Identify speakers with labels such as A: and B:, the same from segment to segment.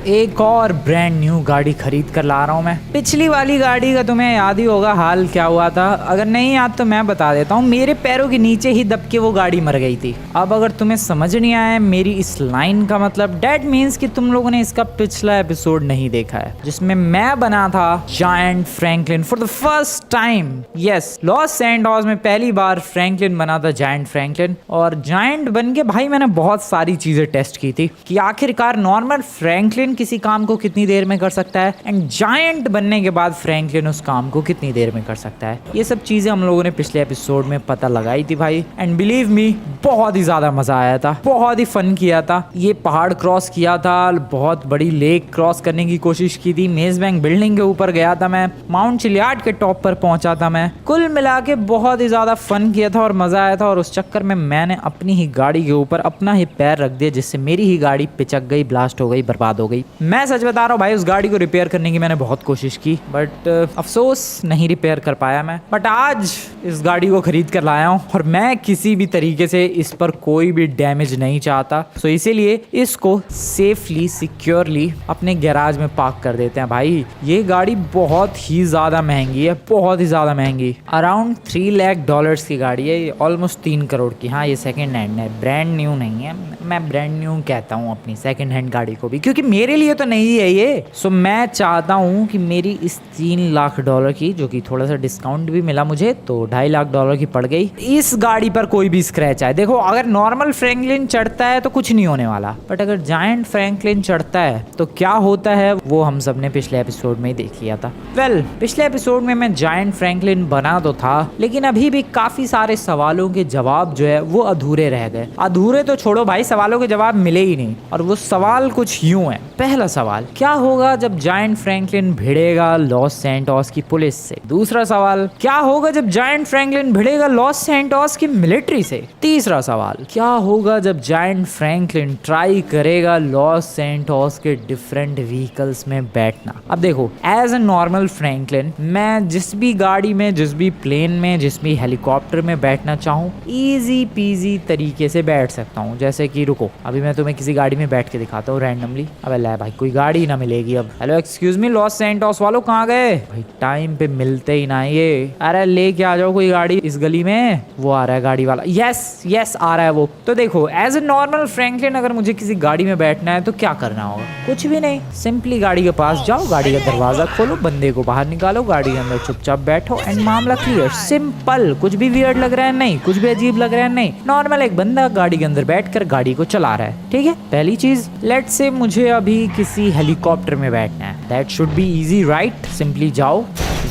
A: एक और brand new गाड़ी खरीद कर ला रहा हूँ मैं। पिछली वाली गाड़ी का तुम्हें याद ही होगा हाल क्या हुआ था। अगर नहीं याद तो मैं बता देता हूँ। मेरे पैरों के नीचे ही दब के वो गाड़ी मर गई थी। अब अगर तुम्हें समझ नहीं आया मेरी इस लाइन का मतलब, डेट मीन्स कि तुम लोगों ने इसका पिछला एपिसोड नहीं देखा है जिसमें मैं बना था giant Franklin for the first time. Yes, Los Santos में पहली बार फ्रैंकलिन बना था, जायंट फ्रैंकलिन। और जायंट बन के भाई मैंने बहुत सारी चीजें टेस्ट की थी कि आखिरकार नॉर्मल फ्रैंकलिन किसी काम को कितनी देर में कर सकता है एंड जायंट बनने के बाद फ्रैंकलिन उस काम को कितनी देर में कर सकता है। ये सब चीजें हम लोगों ने पिछले एपिसोड में पता लगाई थी भाई। एंड बिलीव मी, बहुत ही ज्यादा मजा आया था, बहुत ही फन किया था। ये पहाड़ क्रॉस किया था, बहुत बड़ी लेक क्रॉस करने की कोशिश की थी, मेज बैंक बिल्डिंग के ऊपर गया था मैं, माउंट चिलियार्ड के टॉप पर पहुंचा था मैं। कुल मिला के बहुत ही ज्यादा फन किया था और मजा आया था। और उस चक्कर में मैंने अपनी ही गाड़ी के ऊपर अपना ही पैर रख दिया जिससे मेरी ही गाड़ी पिचक गई, ब्लास्ट हो गई, बर्बाद हो गई। मैं सच बता रहा हूँ भाई, उस गाड़ी को रिपेयर करने की मैंने बहुत कोशिश की बट अफसोस नहीं रिपेयर कर पाया मैं। बट आज इस गाड़ी को खरीद कर लाया हूँ और मैं किसी भी तरीके से इस पर कोई भी डैमेज नहीं चाहता। सो इसीलिए इसको सेफली सिक्योरली अपने गैराज में पार्क कर देते हैं भाई। ये गाड़ी बहुत ही ज्यादा महंगी है, बहुत ही ज्यादा महंगी। अराउंड $3 लाख की गाड़ी है ये, ऑलमोस्ट 3 करोड़ की। हाँ, ये सेकंड हैंड है, ब्रांड न्यू नहीं है। मैं ब्रांड न्यू कहता हूँ अपनी सेकंड हैंड गाड़ी को भी, क्योंकि मेरे लिए तो नहीं है ये। सो मैं चाहता हूँ कि मेरी इस $3 लाख की, जो कि थोड़ा सा डिस्काउंट भी मिला मुझे तो $2.5 लाख की पड़ गई, इस गाड़ी पर कोई भी स्क्रैच आए। देखो, अगर नॉर्मल फ्रैंकलिन चढ़ता है तो कुछ नहीं होने वाला, बट अगर जायंट फ्रैंकलिन चढ़ता है तो क्या होता है वो हम सब ने पिछले एपिसोड में ही देख लिया था। पिछले एपिसोड में मैं जायंट फ्रैंकलिन बना तो था, लेकिन अभी भी काफी सारे सवालों के जवाब जो है वो अधूरे रह गए। अधूरे तो छोड़ो भाई, सवालों के जवाब मिले ही नहीं। और वो सवाल कुछ यूं है। पहला सवाल, क्या होगा जब जायंट फ्रैंकलिन भिड़ेगा लॉस सैंटोस की पुलिस से? दूसरा सवाल, क्या होगा जब जायंट फ्रैंकलिन भिड़ेगा लॉस सैंटोस की मिलिट्री से? तीसरा सवाल, क्या होगा जब जायंट फ्रैंकलिन ट्राई करेगा लॉस सैंटोस के डिफरेंट व्हीकल्स में बैठना? अब देखो, एज अ नॉर्मल फ्रैंकलिन मैं जिस भी गाड़ी में, जिस भी प्लेन में, जिस भी हेलीकॉप्टर में बैठना चाहूँ इजी पीजी तरीके से बैठ सकता हूँ। जैसे कि रुको, अभी मैं तुम्हें किसी गाड़ी में बैठ के दिखाता हूँ रैंडमली। अबे ले भाई, कोई गाड़ी ना मिलेगी अब। Hello excuse me, Los Santos वालों कहाँ गए भाई? टाइम पे मिलते ही ना ये। अरे लेके आ जाओ कोई गाड़ी इस गली में। वो आ रहा है गाड़ी वाला, यस आ रहा है वो। तो देखो, एज ए नॉर्मल फ्रैंकलिन अगर मुझे किसी गाड़ी में बैठना है तो क्या करना होगा? कुछ भी नहीं, सिंपली गाड़ी के पास जाओ, गाड़ी का दरवाजा खोलो, बंदे को बाहर निकालो, गाड़ी के अंदर चुपचाप बैठो एंड मामला क्लियर। सिंपल। कुछ भी वियर्ड लग रहा है नहीं, कुछ भी अजीब लग रहा है नहीं। नॉर्मल एक बंदा गाड़ी के अंदर बैठकर गाड़ी को चला रहा है, ठीक है। पहली चीज, लेट्स से मुझे अभी किसी हेलीकॉप्टर में बैठना है। That should be easy right. Simply जाओ,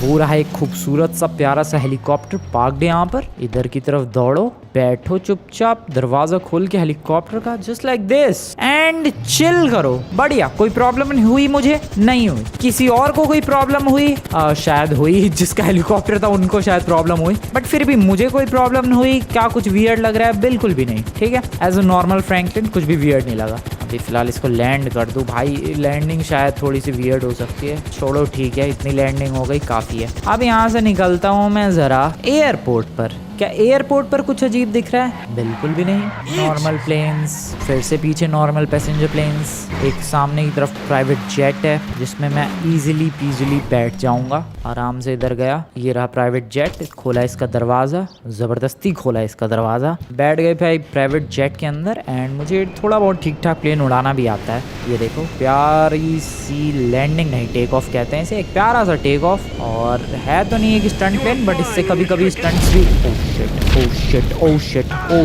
A: वो रहा एक खूबसूरत सा प्यारा सा हेलीकॉप्टर पार्क्ड है यहाँ पर। इधर की तरफ दौड़ो, बैठो चुपचाप, दरवाजा खोल के हेलीकॉप्टर का, just like this, and chill करो। बढ़िया। कोई प्रॉब्लम नहीं हुई, मुझे नहीं हुई। किसी और को कोई प्रॉब्लम हुई? शायद हुई, जिसका हेलीकॉप्टर था उनको शायद प्रॉब्लम हुई, बट फिर भी मुझे कोई प्रॉब्लम नहीं हुई। क्या कुछ वियर्ड लग रहा है? बिल्कुल भी नहीं, ठीक है। एज अ नॉर्मल फ्रैंकलिन कुछ भी वियर्ड नहीं लगा। अभी फिलहाल इसको लैंड कर दूं भाई। लैंडिंग शायद थोड़ी सी वियर्ड हो सकती है, छोड़ो ठीक है, इतनी लैंडिंग हो गई, काफी है। अब यहाँ से निकलता हूँ मैं जरा एयरपोर्ट पर। क्या एयरपोर्ट पर कुछ अजीब दिख रहा है? बिल्कुल भी नहीं। नॉर्मल प्लेन्स, फिर से पीछे नॉर्मल पैसेंजर प्लेन्स, एक सामने की तरफ प्राइवेट जेट है जिसमें मैं इजीली पीजीली बैठ जाऊंगा। आराम से इधर गया, ये रहा प्राइवेट जेट, खोला इसका दरवाजा, जबरदस्ती खोला इसका दरवाजा, बैठ गए भाई प्राइवेट जेट के अंदर। एंड मुझे थोड़ा बहुत ठीक ठाक प्लेन उड़ाना भी आता है। ये देखो, प्यारी सी लैंडिंग, नहीं टेक ऑफ कहते हैं इसे, एक प्यारा सा टेक ऑफ। और है तो नहीं एक स्टंट प्लेन, बट इससे कभी कभी स्टंट्स भी। ओ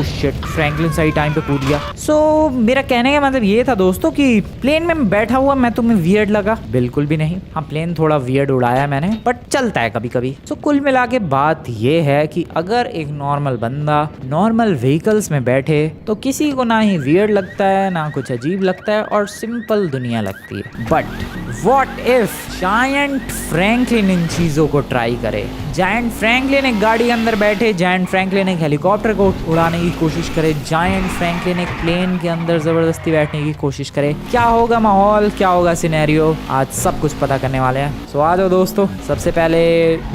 A: शिट, फ्रैंकलिन सही टाइम पे कूद गया। सो मेरा कहने का मतलब ये था दोस्तों कि प्लेन में बैठा हुआ मैं तुम्हें वियर्ड लगा? बिल्कुल भी नहीं। हाँ, प्लेन थोड़ा वियर्ड उड़ाया मैंने, बट चलता है कभी कभी। सो कुल मिला के बात ये है कि अगर एक नॉर्मल बंदा नॉर्मल व्हीकल्स में बैठे तो किसी को ना ही वियर्ड लगता है, ना कुछ अजीब लगता है, और सिंपल दुनिया लगती है। But what if giant Franklin इन चीजों को ट्राई करे? जायंट फ्रैंकलिन एक गाड़ी के अंदर बैठे, जायंट जायंट फ्रैंकलिन एक हेलीकॉप्टर को उड़ाने की कोशिश करे, जायंट फ्रैंकलिन एक प्लेन के अंदर जबरदस्ती बैठने की कोशिश करे। क्या होगा माहौल, क्या होगा सिनेरियो, आज सब कुछ पता करने वाले हैं। सो आ जाओ दोस्तों। सबसे पहले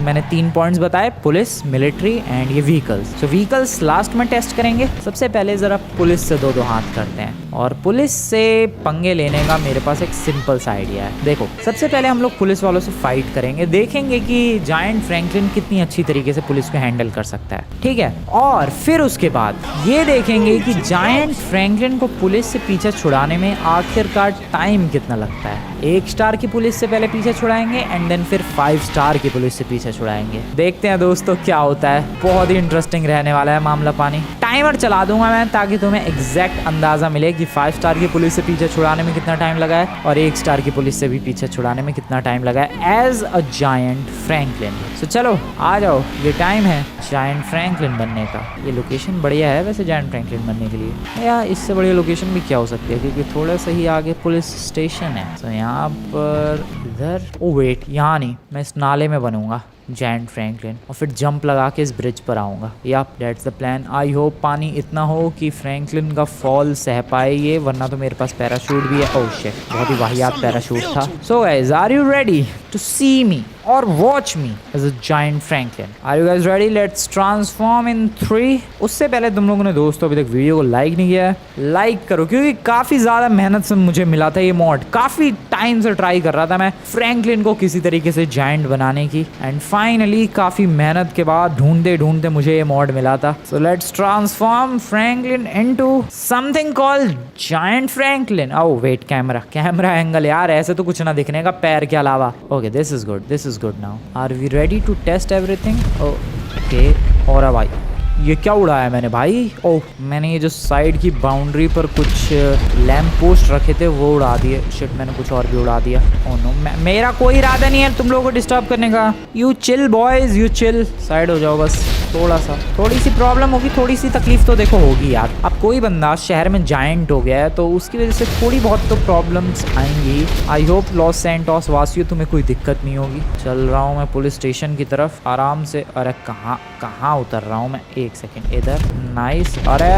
A: मैंने 3 पॉइंट्स बताए, पुलिस, मिलिट्री एंड ये व्हीकल्स। तो व्हीकल्स लास्ट में टेस्ट करेंगे। सबसे पहले जरा पुलिस से दो हाथ करते हैं, और पुलिस से पंगे लेने का मेरे पास एक सिंपल सा आइडिया है। देखो, सबसे पहले हम लोग पुलिस वालों से फाइट करेंगे, देखेंगे कि जायंट फ्रैंकलिन कितनी अच्छी तरीके से पुलिस को हैंडल कर सकता है, ठीक है। और फिर उसके बाद ये देखेंगे कि जायंट फ्रैंकलिन को पुलिस से पीछे छुड़ाने में आखिरकार टाइम कितना लगता है। 1 स्टार की पुलिस से पहले पीछे छुड़ाएंगे एंड देन फिर 5 स्टार की पुलिस से पीछे छुड़ाएंगे। देखते हैं दोस्तों क्या होता है। बहुत ही इंटरेस्टिंग रहने वाला है मामला पानी। टाइमर चला दूंगा मैं ताकि तुम्हें एग्जैक्ट अंदाजा मिले कि 5 स्टार की पुलिस से पीछे छुड़ाने में कितना टाइम लगा है और 1 स्टार की पुलिस से भी पीछे छुड़ाने में कितना टाइम लगा है एज अ जायंट फ्रैंकलिन। सो चलो आ जाओ, ये टाइम है जायंट फ्रैंकलिन बनने का। ये लोकेशन बढ़िया है वैसे जायंट फ्रैंकलिन बनने के लिए। यार इससे बढ़िया लोकेशन भी क्या हो सकती है, क्योंकि थोड़ा सा ही आगे पुलिस स्टेशन है। तो यहाँ पर इधर, ओ वेट, यहाँ नहीं, मैं इस नाले में बनूंगा जायंट फ्रैंकलिन और फिर जंप लगा के इस ब्रिज पर आऊँगा। Yup that's the plan. I hope पानी इतना हो कि फ्रैंकलिन का फॉल सह पाए ये, वरना तो मेरे पास पैराशूट भी है। ओह शिट, बहुत ही वाहियात पैराशूट था। So guys, are you ready to see me और watch me as a giant Franklin? Are you guys ready? Let's transform in 3। उससे पहले तुम लोगों ने दोस्तों अभी तक वीडियो को लाइक नहीं किया है, लाइक करो, क्योंकि काफ़ी ज़्यादा मेहनत से मुझे मिला था ये मॉड। काफ़ी टाइम से ट्राई कर रहा था मैं फ्रैंकलिन को किसी तरीके से जायंट बनाने की, एंड फाइनली काफ़ी मेहनत के बाद ढूंढते ढूंढते मुझे ये मॉड मिला था। So let's transform Franklin into something called giant Franklin. Oh wait, camera angle यार, ऐसे तो कुछ ना दिखने का पैर के अलावा। Okay, this is good, this is good. Now are we ready to test everything? Okay, और भाई ये क्या उड़ाया मैंने भाई? ओह, मैंने ये जो साइड की बाउंड्री पर कुछ लैंप पोस्ट रखे थे वो उड़ा दिए। शिट, मैंने कुछ और भी उड़ा दिया। ओह नो, मेरा कोई इरादा नहीं है तुम लोगों को डिस्टर्ब करने का। You chill boys, you chill, side हो जाओ बस। थोड़ी सी प्रॉब्लम होगी, थोड़ी सी तकलीफ तो देखो होगी यार। अब कोई बंदा शहर में जायंट हो गया है तो उसकी वजह से थोड़ी बहुत तो प्रॉब्लम्स आएंगी। आई होप लॉस सैंटोस वासियों तुम्हें कोई दिक्कत नहीं होगी। चल रहा हूँ मैं पुलिस स्टेशन की तरफ आराम से। अरे कहाँ उतर रहा हूँ मैं? 1 सेकेंड, इधर। नाइस। अरे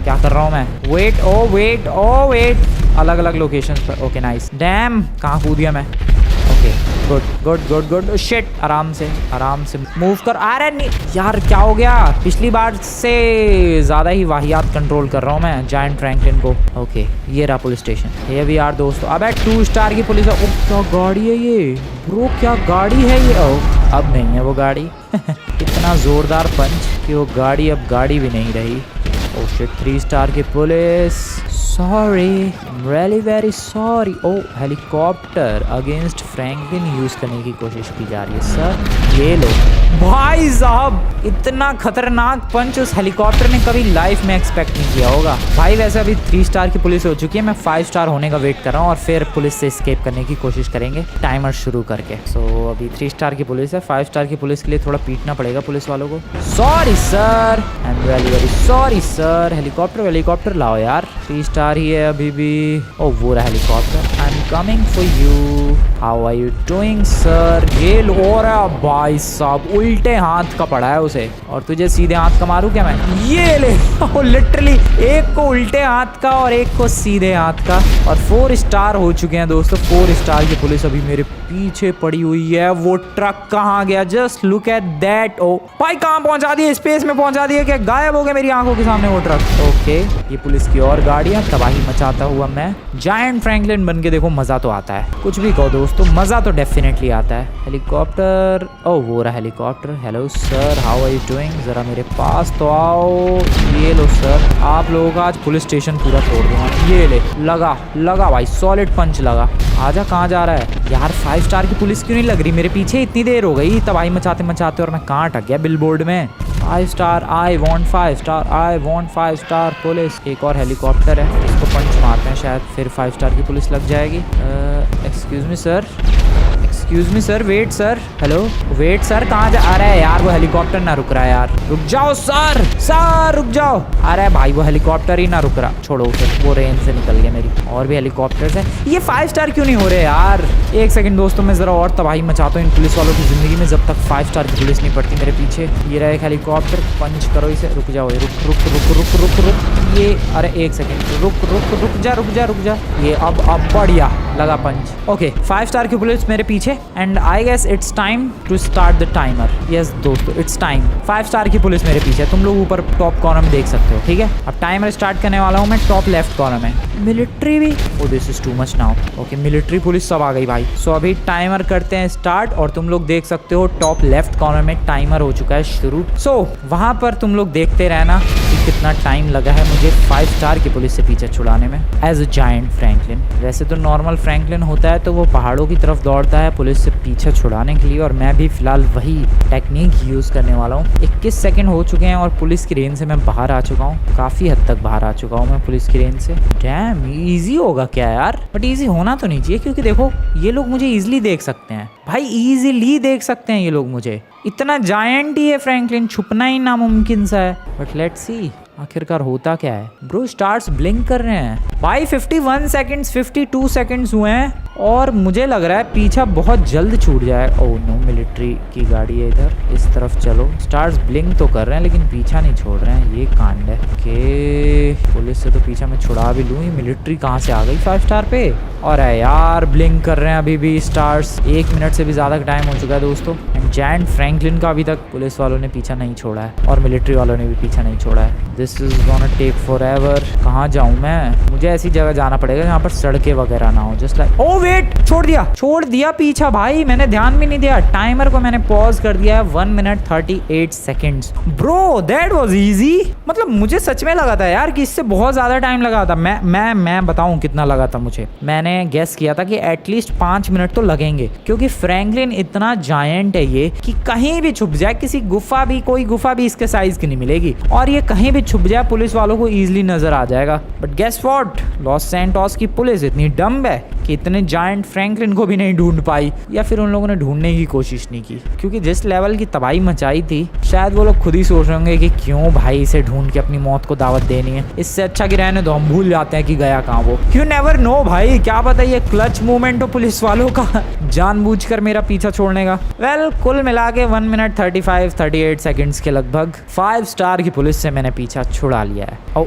A: क्या कर रहा हूँ मैं? वेट, ओ वेट, अलग अलग लोकेशन पर। Okay nice. डैम, कहाँ कूद गया मैं? Okay, good. शिट, आराम से मूव कर। अरे नहीं यार, क्या हो गया? पिछली बार से ज़्यादा ही वाहियात कंट्रोल कर रहा हूँ मैं जायंट फ्रैंकलिन को। ओके, ये रहा पुलिस स्टेशन। ये भी यार दोस्तों, अबे 2 स्टार की पुलिस है। ओह, क्या गाड़ी है ये ब्रो, क्या गाड़ी है ये? ओह, अब नहीं है वो गाड़ी। इतना ज़ोरदार पंच कि वो गाड़ी अब गाड़ी भी नहीं रही। ओह शिट, 3 स्टार की police. Sorry, really very sorry. Oh, helicopter against Franklin use करने की कोशिश की जा रही है सर। ये लो भाई साहब, इतना खतरनाक पंच उस हेलीकॉप्टर ने कभी लाइफ में एक्सपेक्ट नहीं किया होगा भाई। वैसे अभी 3 स्टार की पुलिस हो चुकी है, मैं 5 स्टार होने का वेट कर रहा हूँ और फिर पुलिस से एस्केप करने की कोशिश करेंगे टाइमर शुरू करके। सो अभी 3 स्टार की पुलिस है, 5 स्टार की पुलिस के लिए थोड़ा पीटना पड़ेगा पुलिस वालों को। Sorry sir, I am really very sorry sir. Helicopter लाओ यार, 3 स्टार ही है अभी भी। ओह, वो रहा helicopter. I am coming for you, how are you doing sir? ये लो। और भाई साहब, उल्टे हाथ का पड़ा है उसे, और तुझे सीधे हाथ का मारूं क्या मैं? ये ले। लिटरली एक को उल्टे हाथ का और एक को सीधे हाथ का। और 4 स्टार हो चुके हैं दोस्तों। 4 स्टार की पुलिस अभी मेरे पीछे पड़ी हुई है। वो ट्रक कहाँ गया? Just look at that. ओ भाई, कहाँ पहुंचा दिया? स्पेस में पहुंचा दिया क्या? गायब हो गया मेरी आंखों के सामने वो ट्रक। ओके, ये पुलिस की और गाड़ियां। तबाही मचाता हुआ मैं जायंट फ्रैंकलिन बन के देखो, मजा तो आता है। कुछ भी कहो दोस्तों, मजा तो डेफिनेटली आता है। हेलीकॉप्टर, ओ वो रहा helicopter. Hello sir, how are you doing? जरा मेरे पास तो आओ। ये लो सर, आप लोगों का आज पुलिस स्टेशन पूरा तोड़ दूंगा। ये ले, लगा भाई, सॉलिड पंच लगा। आजा, कहाँ जा रहा है यार? 5 स्टार की पुलिस क्यों नहीं लग रही मेरे पीछे? इतनी देर हो गई तबाही मचाते और मैं कहाँ अटक गया बिलबोर्ड में। 5 star, I want 5 star, I want 5 star police. एक और हेलीकॉप्टर है, इसको पंच मारते हैं, शायद फिर 5 स्टार की पुलिस लग जाएगी। Excuse me sir, wait sir, hello wait sir, कहाँ जा रहा है यार? वो हेलीकॉप्टर ना रुक रहा है यार, रुक जाओ सर, रुक जाओ। अरे भाई वो हेलीकॉप्टर ही ना रुक रहा, छोड़ो उसे, वो रेंज से निकल गया मेरी। और भी हेलीकॉप्टर्स हैं, ये 5 स्टार क्यों नहीं हो रहे यार? एक सेकंड दोस्तों, मैं जरा और तबाही मचाता हूँ इन पुलिस वालों की जिंदगी में, जब तक 5 स्टार की पुलिस नहीं पड़ती मेरे पीछे। ये रहा एक हेलीकॉप्टर, पंच करो इसे। रुक जाओ, रुक रुक रुक रुक रुक रुक ये, अरे एक सेकंड, रुक जा। ये अब बढ़िया लगा पंच। ओके 5 स्टार की पुलिस मेरे पीछे and I guess it's time to start the timer. Yes दोस्तों, इट्स टाइम। 5 स्टार की पुलिस मेरे पीछे, तुम लोग ऊपर टॉप कॉर्नर में देख सकते हो, ठीक है? अब टाइमर स्टार्ट करने वाला हूँ मैं टॉप लेफ्ट कॉर्नर में। मिलिट्री भी, oh this is too much now. Okay military police सब आ गई भाई। सो अभी टाइमर करते हैं स्टार्ट और तुम लोग देख सकते हो टॉप लेफ्ट कॉर्नर में टाइमर हो चुका है शुरू। सो वहां पर तुम लोग देखते रहना कि कितना टाइम लगा है मुझे 5 स्टार की पुलिस से पीछे छुड़ाने में एज अ जायंट फ्रैंकलिन। वैसे तो नॉर्मल फ्रैंकलिन होता है तो वो पहाड़ों की तरफ दौड़ता है पुलिस से पीछे छुड़ाने के लिए, और मैं भी फिलहाल वही टेक्निक यूज करने वाला हूँ। 21 सेकंड हो चुके हैं और पुलिस की रेंज से मैं बाहर आ चुका हूँ, काफी हद तक बाहर आ चुका हूँ मैं पुलिस की रेंज से। डैम, इजी होगा क्या यार? बट इजी होना तो नहीं चाहिए, क्योंकि देखो ये लोग मुझे इजिली देख सकते हैं भाई, इजीली देख सकते हैं ये लोग मुझे। इतना जायंट ही है फ्रैंकलिन, छुपना ही नामुमकिन सा है। बट लेट्स सी आखिरकार होता क्या है। ब्रो स्टार्स ब्लिंक कर रहे हैं भाई। 51 सेकंड्स 52 सेकंड्स हुए हैं और मुझे लग रहा है पीछा बहुत जल्द छूट जाए। ओह नो, मिलिट्री की गाड़ी है इधर, इस तरफ चलो। स्टार्स ब्लिंक तो कर रहे हैं लेकिन पीछा नहीं छोड़ रहे हैं, ये कांड है। के पुलिस से तो पीछा मैं छुड़ा भी लूँ, ये मिलिट्री कहाँ से आ गई 5 स्टार पे? और यार ब्लिंक कर रहे हैं अभी भी स्टार्स। 1 मिनट से भी ज्यादा टाइम हो चुका है दोस्तों। एंड जायंट फ्रैंकलिन का अभी तक पुलिस वालों ने पीछा नहीं छोड़ा है और मिलिट्री वालों ने भी पीछा नहीं छोड़ा है। This is gonna take forever. कहाँ जाऊँ मैं? मुझे ऐसी जगह जाना पड़ेगा जहाँ पर सड़कें वगैरह ना हो। जस्ट लाइक, ओ वेट, छोड़ दिया पीछा भाई, मैंने ध्यान भी नहीं दिया। टाइमर को मैंने पॉज कर दिया है 1 minute 38 seconds. Bro that was easy. मतलब मुझे सच में लगा था यार कि इससे बहुत ज्यादा टाइम लगा था। मैं बताऊं कितना लगा था मुझे। मैंने गेस किया था कि एटलीस्ट 5 मिनट तो लगेंगे, क्योंकि फ्रैंकलिन इतना जायंट है ये कि कहीं भी छुप जाए, किसी गुफा भी, कोई गुफा भी इसके साइज की नहीं मिलेगी, और ये कहीं भी छुप जाए पुलिस वालों को इजीली नजर आ जाएगा। But guess what, Los Santos की पुलिस इतनी डम्ब है कि इतने जायंट फ्रैंकलिन को भी नहीं ढूंढ पाई, या फिर उन लोगों ने ढूंढने की कोशिश नहीं की, क्योंकि जिस लेवल की तबाही मचाई थी शायद वो लोग खुद ही सोच रहे होंगे कि क्यों भाई इसे ढूंढ के अपनी मौत को दावत देनी है, इससे अच्छा कि रहने दो, हम भूल जाते हैं कि गया कहाँ वो। यू नेवर नो भाई, क्या पता ये क्लच मूवमेंट हो पुलिस वालों का जानबूझकर मेरा पीछा छोड़ने का। वेल कुल मिला के 1 मिनट 38 सेकंड्स के लगभग 5 स्टार की पुलिस से मैंने पीछा छुड़ा लिया है। ओ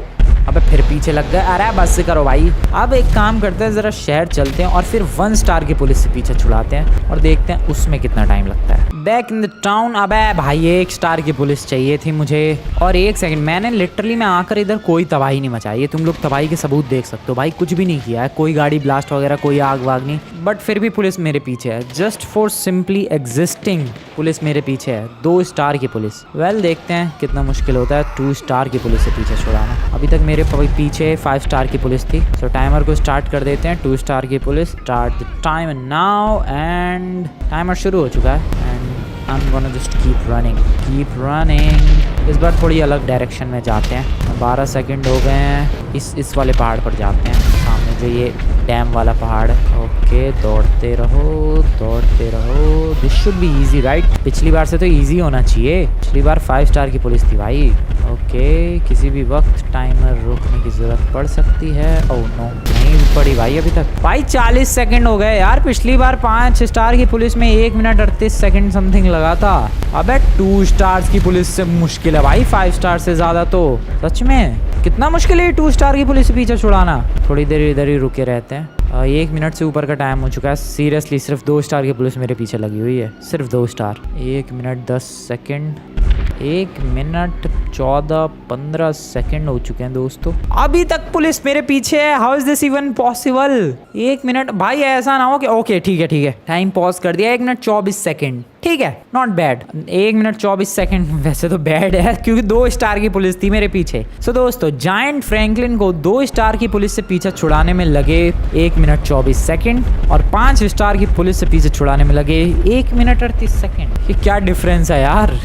A: अबे फिर पीछे लग गए। अरे बस से करो भाई। अब एक काम करते हैं, जरा शहर चलते हैं और फिर 1 स्टार की पुलिस से पीछे छुड़ाते हैं और देखते हैं उसमें कितना टाइम लगता है। Back in the town. अबे भाई 1 स्टार की पुलिस चाहिए थी मुझे। और 1 सेकंड, मैंने लिटरली मैं आकर इधर कोई तबाही नहीं मचाई है, तुम लोग तबाही के सबूत देख सकते हो भाई, कुछ भी नहीं किया है, कोई गाड़ी ब्लास्ट वगैरह, कोई आग वाग नहीं, बट फिर भी पुलिस मेरे पीछे है। Just for simply existing police मेरे पीछे है। 2 स्टार की पुलिस। वेल देखते हैं कितना मुश्किल होता है 2 स्टार की पुलिस से पीछे छुड़ाना। अभी तक मेरे पीछे 5 स्टार की पुलिस थी। सो टाइमर को स्टार्ट कर देते हैं। 2 स्टार की police, start the timer now. And timer शुरू हो चुका है and I am gonna just keep running. इस बार थोड़ी अलग डायरेक्शन में जाते हैं। 12 सेकंड हो गए हैं। इस वाले पहाड़ पर जाते हैं, सामने जो ये डैम वाला पहाड़ है। ओके दौड़ते रहो। This should be easy right? पिछली बार से तो इजी होना चाहिए, पिछली बार 5 स्टार की पुलिस थी भाई। ओके किसी भी वक्त टाइमर रोकने की जरूरत पड़ सकती है। ओह नो, नहीं पड़ी भाई अभी तक। भाई 40 सेकंड हो गए यार। पिछली बार 5 स्टार की पुलिस में 1 मिनट 38 सेकंड समथिंग लगा था। अबे 2 स्टार्स की पुलिस से मुश्किल है भाई 5 स्टार से ज्यादा। तो सच में कितना मुश्किल है 2 स्टार की पुलिस से पीछे छुड़ाना। थोड़ी देर इधर ही रुके रहते हैं। 1 मिनट से ऊपर का टाइम हो चुका है। सीरियसली सिर्फ 2 स्टार की पुलिस मेरे पीछे लगी हुई है, सिर्फ 2 star. 1 minute 10 second, 1 minute 14-15 second हो चुके हैं दोस्तों। अभी तक पुलिस मेरे पीछे है। How is this even possible? 1 minute भाई, ऐसा ना हो कि ओके ठीक है टाइम पॉज कर दिया। 1 मिनट 24 सेकंड, ठीक है, नॉट बैड। 1 मिनट 24 सेकंड वैसे तो बैड है क्योंकि 2 स्टार की पुलिस थी मेरे पीछे। सो दोस्तों जायंट फ्रैंकलिन को 2 स्टार की पुलिस से पीछे छुड़ाने में लगे 1 मिनट 24 सेकंड और 5 स्टार की पुलिस से पीछे छुड़ाने में लगे 1 मिनट 38 सेकंड। ये क्या डिफरेंस है यार।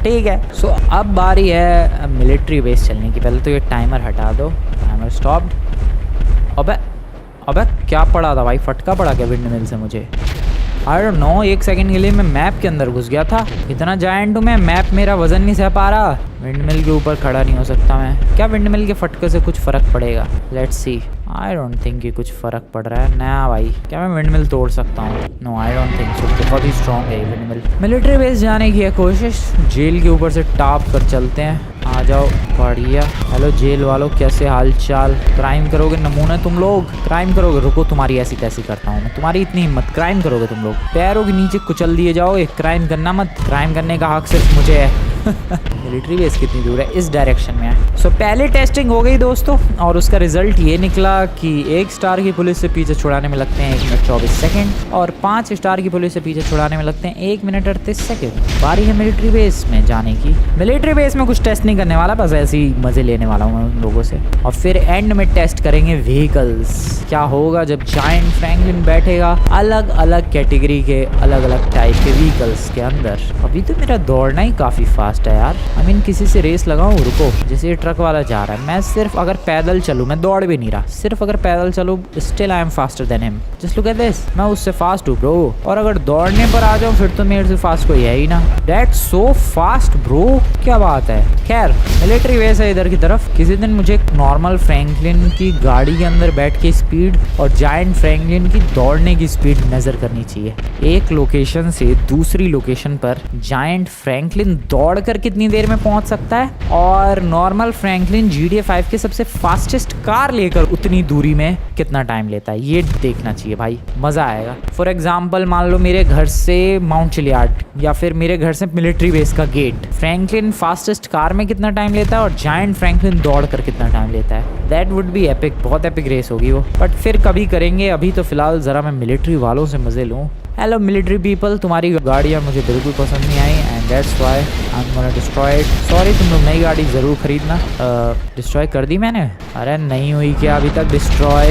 A: ठीक है, सो अब बारी है मिलिट्री बेस चलने की। पहले तो ये टाइमर हटा दो। Timer stopped. अबे अबे क्या पड़ा था भाई, फटका पड़ा क्या विंड मिल से मुझे? आई डोंट नो, 1 सेकंड के लिए मैं मैप के अंदर घुस गया था। इतना जायंट हूँ मैं, मैप मेरा वजन नहीं सह पा रहा। विंडमिल के ऊपर खड़ा नहीं हो सकता मैं। क्या विंडमिल के फटके से कुछ फ़र्क पड़ेगा? Let's see. I don't think कि कुछ फ़र्क पड़ रहा है ना भाई। क्या मैं विंडमिल तोड़ सकता हूँ? No I don't think so. बहुत ही स्ट्रॉन्ग है ये विंडमिल। मिलिट्री बेस जाने की है कोशिश। जेल के ऊपर से टाप कर चलते हैं। आ जाओ, बढ़िया। हेलो जेल वालों, कैसे हाल चाल? क्राइम करोगे नमूने तुम लोग? क्राइम करोगे? रुको, तुम्हारी ऐसी तैसी करता हूँ मैं। तुम्हारी इतनी हिम्मत, क्राइम करोगे तुम लोग? पैरों के नीचे कुचल दिए जाओगे। क्राइम करना मत। क्राइम करने का हक सिर्फ मुझे है। मिलिट्री बेस कितनी दूर है? इस डायरेक्शन में है। सो पहले टेस्टिंग हो गई दोस्तों, और उसका रिजल्ट ये निकला कि 1 स्टार की पुलिस से पीछे छुड़ाने में लगते हैं 1 मिनट 24 सेकंड, और 5 स्टार की पुलिस से पीछे छुड़ाने में लगते हैं 1 मिनट 38 सेकंड। बारी है मिलिट्री बेस में जाने की। मिलिट्री बेस में कुछ टेस्ट नहीं करने वाला, बस ऐसे ही मजे लेने वाला हूँ उन लोगों से। और फिर एंड में टेस्ट करेंगे व्हीकल्स। क्या होगा जब जायंट फ्रैंकलिन बैठेगा अलग अलग कैटेगरी के, अलग अलग टाइप के व्हीकल्स के अंदर। अभी तो मेरा दौड़ना ही काफी फास्ट है यार। आई मीन किसी से रेस लगाऊं? रुको, जैसे ये ट्रक वाला जा रहा है, मैं सिर्फ अगर पैदल चलूं, मैं दौड़ भी नहीं रहा, सिर्फ अगर पैदल चलूं, still I am faster than him. Just look at this, मैं उससे फास्ट हूँ ब्रो। और अगर दौड़ने पर आ जाऊं फिर तो मेरे से फास्ट कोई है ही ना। दैट्स सो फास्ट ब्रो, क्या बात है। खैर, मिलिट्री बेस है इधर की तरफ। किसी दिन मुझे नॉर्मल फ्रैंकलिन की गाड़ी के अंदर बैठ के स्पीड और जायंट फ्रैंकलिन की दौड़ने की स्पीड मेजर करनी चाहिए। एक लोकेशन से दूसरी लोकेशन पर जायंट फ्रैंकलिन दौड़कर कितनी देर में पहुंच सकता है, और नॉर्मल फ्रैंकलिन GTA 5 के सबसे फास्टेस्ट कार लेकर उतनी दूरी में कितना टाइम लेता है, ये देखना चाहिए भाई। मजा आएगा। फॉर एग्जाम्पल, मान लो मेरे घर से माउंट चिलियार्ड या फिर मेरे घर से मिलिट्री बेस का गेट, फ्रैंकलिन फास्टेस्ट कार में कितना टाइम लेता है और जायंट फ्रैंकलिन दौड़ कर कितना टाइम लेता है। That would be epic. बहुत एपिक रेस होगी वो, बट फिर कभी करेंगे। अभी तो फिलहाल जरा मैं मिलिट्री वालों से मजे लूँ। हेलो मिलिट्री पीपल, तुम्हारी गाड़ियाँ मुझे बिल्कुल पसंद नहीं आई, and that's why I am gonna destroy it. Sorry, तुम लोग नई गाड़ी ज़रूर खरीदना। डिस्ट्रॉय कर दी मैंने? अरे नहीं हुई क्या अभी तक डिस्ट्रॉय?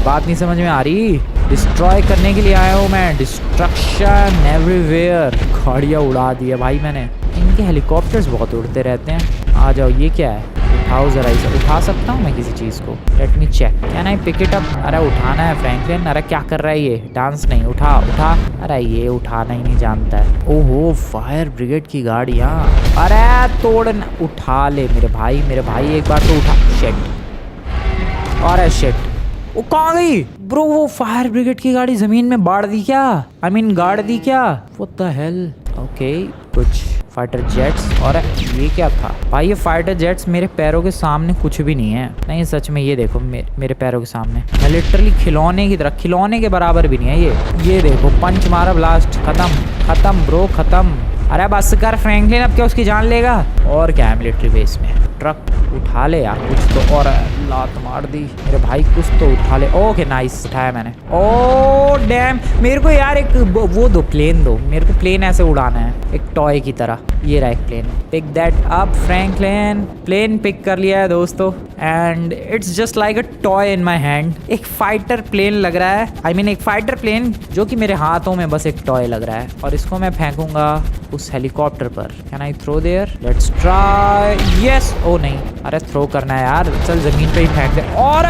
A: बात नहीं समझ में आ रही। डिस्ट्रॉय करने के लिए आया हूँ मैं। Destruction everywhere. गाड़ियाँ उड़ा दी है भाई मैंने। इनके हेलीकॉप्टर्स बहुत उड़ते रहते हैं। आ जाओ, ये क्या है? उठाओ ज़रा इसे। उठा सकता हूँ मैं किसी चीज़ को? Let me check, can I pick it up? अरे उठाना है फ्रैंकलिन। अरे क्या कर रहा है ये? डांस नहीं, उठा उठा। अरे ये उठाना ही नहीं जानता है। ओहो, फायर ब्रिगेड की गाड़ियाँ। अरे तोड़ना, उठा ले मेरे भाई, मेरे भाई एक बार तो उठा। शिट, अरे शिट, वो कहाँ गई ब्रो? वो फायर ब्रिगेड की गाड़ी जमीन में बाढ़ दी क्या? आई मीन गाड़ दी क्या? What the hell? ओके, कुछ फाइटर जेट्स। और ये क्या था भाई? ये फाइटर जेट्स मेरे पैरों के सामने कुछ भी नहीं है। नहीं सच में, ये देखो मेरे पैरों के सामने, मैं लिटरली खिलौने की तरह, खिलौने के बराबर भी नहीं है ये। ये देखो, पंच मारा, ब्लास्ट, खत्म खत्म ब्रो, खत्म। अरे बस कर फ्रैंकलिन, अब क्या उसकी जान लेगा? और क्या है मिलिट्री बेस में? ट्रक उठा ले यार कुछ तो। और लात मार दी मेरे भाई, कुछ तो उठा ले। ओके नाइस, उठाया मैंने। ओ डैम, मेरे को यार एक वो दो, प्लेन दो मेरे को। प्लेन ऐसे उड़ाना है एक टॉय की तरह। ये रहा एक plane. Pick that up Franklin. Plane pick कर लिया है दोस्तों, and it's just like a toy in my hand. एक फाइटर प्लेन लग रहा है। आई मीन एक फाइटर प्लेन जो कि मेरे हाथों में बस एक टॉय लग रहा है, और इसको मैं फेंकूंगा उस हेलीकॉप्टर पर। Can I throw there? Let's try. Yes. ओ नहीं, अरे थ्रो करना है यार। चल जमीन पे ही फेंक दे। और